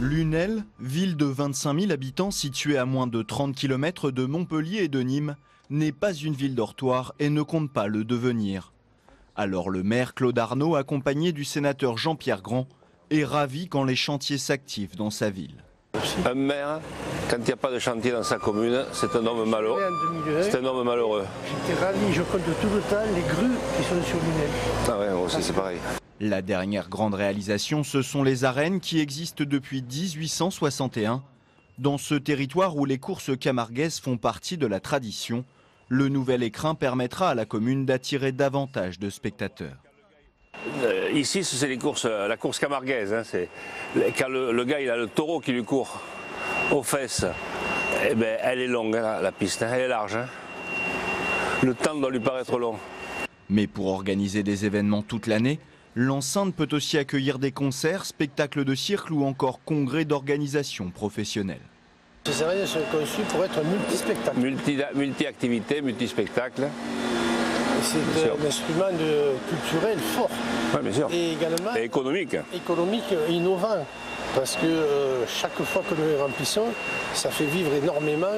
Lunel, ville de 25 000 habitants située à moins de 30 km de Montpellier et de Nîmes, n'est pas une ville dortoir et ne compte pas le devenir. Alors le maire Claude Arnault, accompagné du sénateur Jean-Pierre Grand, est ravi quand les chantiers s'activent dans sa ville. Un maire, quand il n'y a pas de chantier dans sa commune, c'est un homme malheureux. C'est un homme malheureux. J'étais ravi, je compte tout le temps les grues qui sont sur Lunel. Ah ouais, moi aussi c'est pareil. La dernière grande réalisation, ce sont les arènes qui existent depuis 1861. Dans ce territoire où les courses camarguaises font partie de la tradition, le nouvel écrin permettra à la commune d'attirer davantage de spectateurs. Ici, c'est la course camarguaise. Hein, quand le gars il a le taureau qui lui court aux fesses, eh ben, elle est longue, hein, la piste, hein, elle est large. Hein. Le temps doit lui paraître long. Mais pour organiser des événements toute l'année, l'enceinte peut aussi accueillir des concerts, spectacles de cirque ou encore congrès d'organisation professionnelle. Ces arènes sont conçues pour être multispectacles. Multi-activités, multi-spectacles. C'est un instrument culturel fort. Oui, bien sûr. Et également économique. Économique et innovant. Parce que chaque fois que nous les remplissons, ça fait vivre énormément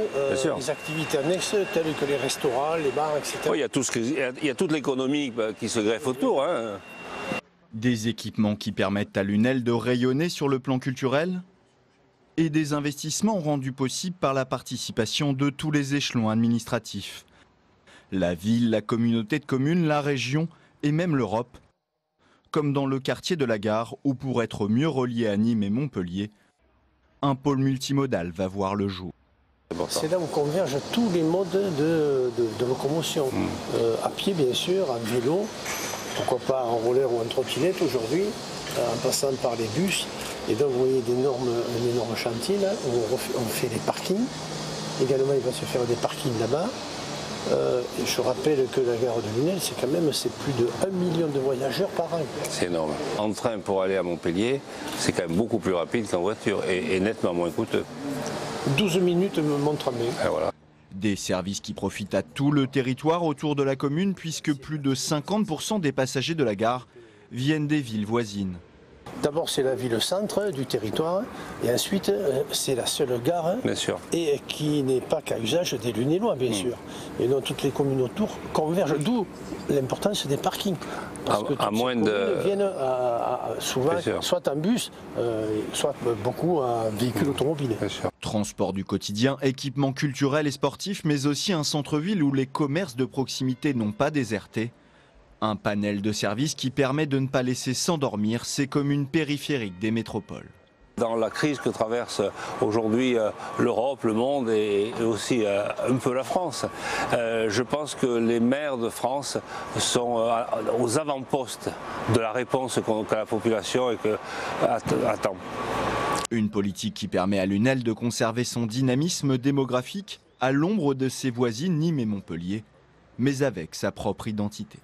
les activités annexes telles que les restaurants, les bars, etc. Oui, il y a toute l'économie qui se greffe autour. Hein. Des équipements qui permettent à Lunel de rayonner sur le plan culturel et des investissements rendus possibles par la participation de tous les échelons administratifs. La ville, la communauté de communes, la région et même l'Europe, comme dans le quartier de la Gare où pour être mieux relié à Nîmes et Montpellier, un pôle multimodal va voir le jour. C'est là où convergent tous les modes de locomotion. À pied bien sûr, en vélo, pourquoi pas en roller ou en trottinette aujourd'hui, en passant par les bus. Et donc vous voyez un énorme chantier là, où on fait les parkings. Également il va se faire des parkings là-bas. Je rappelle que la gare de Lunel, c'est plus de 1 million de voyageurs par an. C'est énorme. En train pour aller à Montpellier, c'est quand même beaucoup plus rapide qu'en voiture et nettement moins coûteux. 12 minutes me montre en main. Et voilà. Des services qui profitent à tout le territoire autour de la commune puisque plus de 50% des passagers de la gare viennent des villes voisines. D'abord, c'est la ville-centre du territoire, et ensuite, c'est la seule gare, et qui n'est pas qu'à usage des Lunélois, bien sûr. Et donc, toutes les communes autour convergent, d'où l'importance des parkings. Parce que toutes ces communes viennent souvent, soit en bus, soit beaucoup en véhicule automobile. Transport du quotidien, équipements culturels et sportifs, mais aussi un centre-ville où les commerces de proximité n'ont pas déserté. Un panel de services qui permet de ne pas laisser s'endormir ces communes périphériques des métropoles. Dans la crise que traverse aujourd'hui l'Europe, le monde et aussi un peu la France, je pense que les maires de France sont aux avant-postes de la réponse que la population attend. Une politique qui permet à Lunel de conserver son dynamisme démographique à l'ombre de ses voisines Nîmes et Montpellier, mais avec sa propre identité.